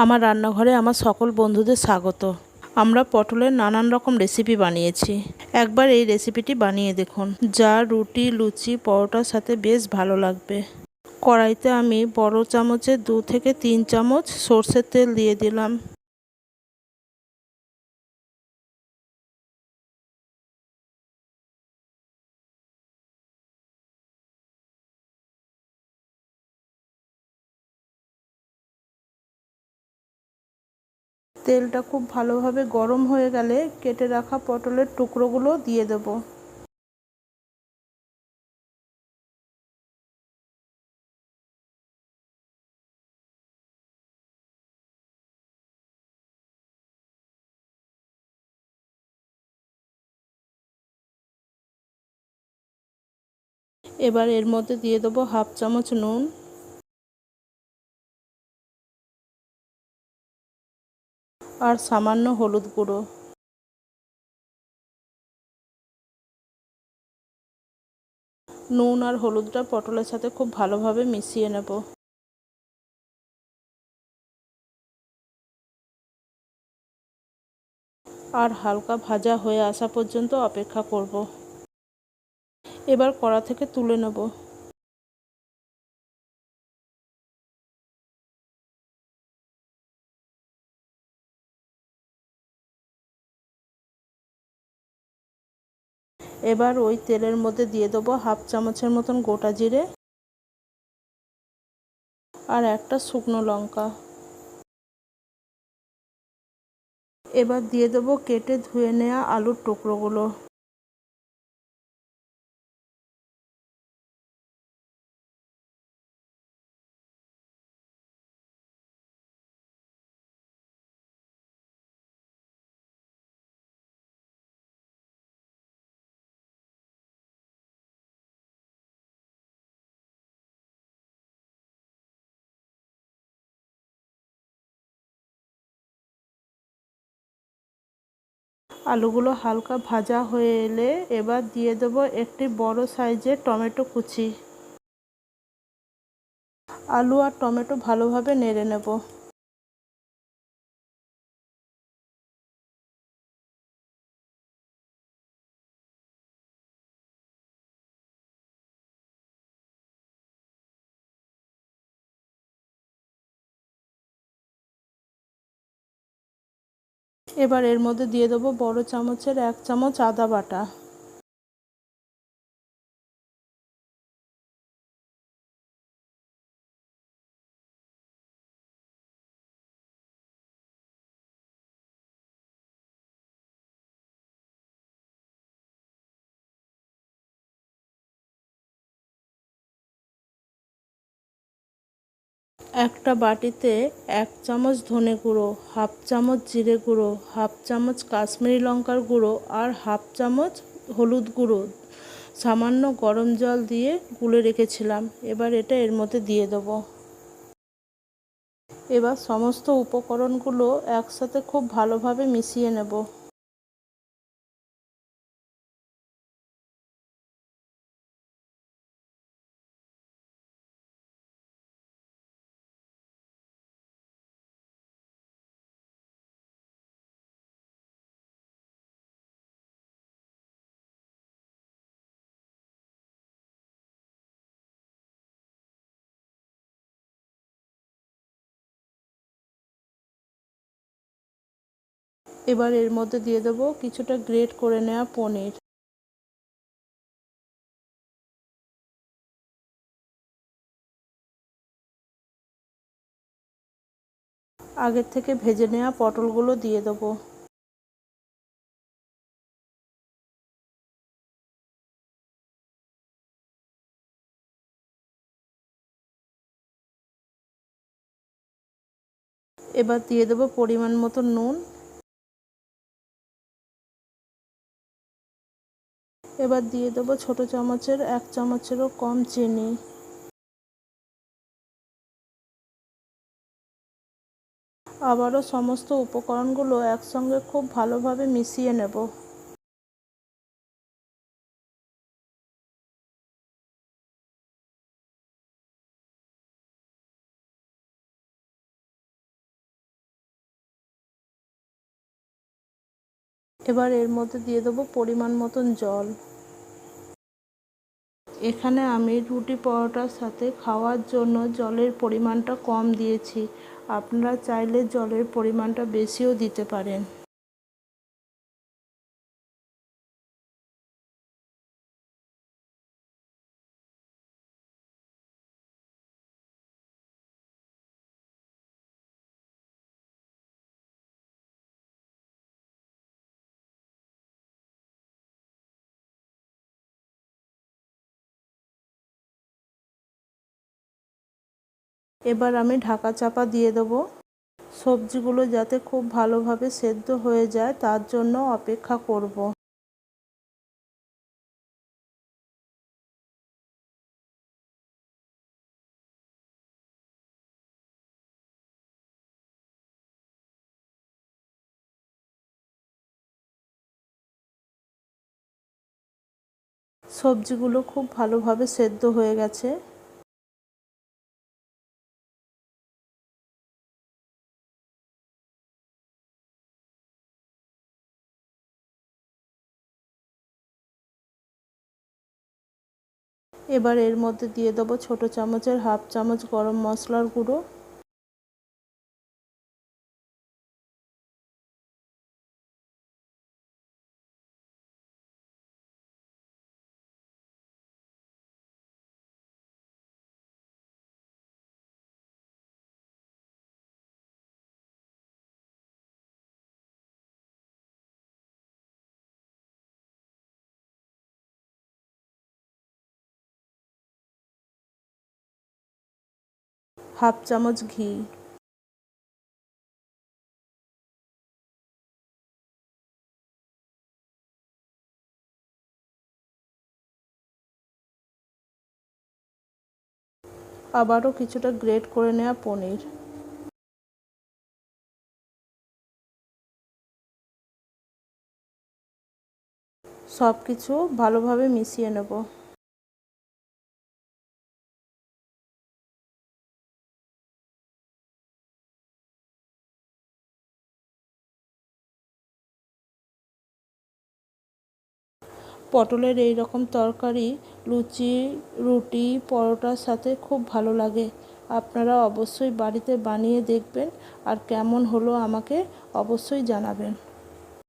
আমার রান্নাঘরে আমার সকল বন্ধুদের স্বাগত। আমরা পটলের নানান রকম রেসিপি বানিয়েছি। একবার এই রেসিপিটি বানিয়ে দেখুন, যা রুটি, লুচি, পরোটার সাথে বেশ ভালো লাগবে। কড়াইতে আমি বড় চামচে 2 থেকে 3 চামচ সর্ষের তেল দিয়ে দিলাম। তেলটা খুব ভালোভাবে গরম হয়ে গেলে কেটে রাখা পটলের টুকরোগুলো দিয়ে দেব। এবার এর মধ্যে দিয়ে দেবো 1/2 চামচ নুন আর সামান্য হলুদ গুঁড়ো। নুন আর হলুদটা পটলের সাথে খুব ভালোভাবে মিশিয়ে নেব। আর হালকা ভাজা হয়ে আসা পর্যন্ত অপেক্ষা করব। এবার কড়া থেকে তুলে নেব। এবার ওই তেলের মধ্যে দিয়ে দেবো 1/2 চামচের মতন গোটা জিরে আর একটা শুকনো লঙ্কা। এবার দিয়ে দেবো কেটে ধুয়ে নেওয়া আলুর টুকরোগুলো। আলুগুলো হালকা ভাজা হয়ে এলে এবার দিয়ে দেবো একটি বড় সাইজের টমেটো কুচি। আলু আর টমেটো ভালোভাবে নেড়ে নেব। এবার এর মধ্যে দিয়ে দেবো বড় চামচের 1 চামচ আদা বাটা। একটা বাটিতে 1 চামচ ধনে গুঁড়ো, 1/2 চামচ জিরে গুঁড়ো, 1/2 চামচ কাশ্মীরি লঙ্কার গুঁড়ো আর 1/2 চামচ হলুদ গুঁড়ো সামান্য গরম জল দিয়ে গুলে রেখেছিলাম। এবার এটা এর মধ্যে দিয়ে দেবো। এবার সমস্ত উপকরণগুলো একসাথে খুব ভালোভাবে মিশিয়ে নেব। এবার এর মধ্যে দিয়ে দেবো কিছুটা গ্রেট করে নেওয়া পনির। আগের থেকে ভেজে নেওয়া পটলগুলো দিয়ে দেবো। এবার দিয়ে দেবো পরিমাণ মতো নুন। এবার দিয়ে দেবো ছোট চামচের 1 চামচেরও কম চিনি। আবারও সমস্ত উপকরণগুলো একসঙ্গে খুব ভালোভাবে মিশিয়ে নেব। এবার এর মধ্যে দিয়ে দেবো পরিমাণ মতন জল। এখানে আমি রুটি পরোটার সাথে খাওয়ার জন্য জলের পরিমাণটা কম দিয়েছি, আপনারা চাইলে জলের পরিমাণটা বেশিও দিতে পারেন। এবার আমি ঢাকা চাপা দিয়ে দেবো। সবজিগুলো যাতে খুব ভালোভাবে সেদ্ধ হয়ে যায় তার জন্য অপেক্ষা করব। সবজিগুলো খুব ভালোভাবে সেদ্ধ হয়ে গেছে। এবার এর মধ্যে দিয়ে দেবো ছোটো চামচের হাফ চামচ গরম মশলার গুঁড়ো, হাফ চামচ ঘি। আবারও কিছুটা গ্রেট করে নেওয়া পনির। সব কিছু ভালোভাবে মিশিয়ে নেব। পটলের এই রকম তরকারি লুচি, রুটি, পরোটার সাথে খুব ভালো লাগে। আপনারা অবশ্যই বাড়িতে বানিয়ে দেখবেন আর কেমন হলো আমাকে অবশ্যই জানাবেন।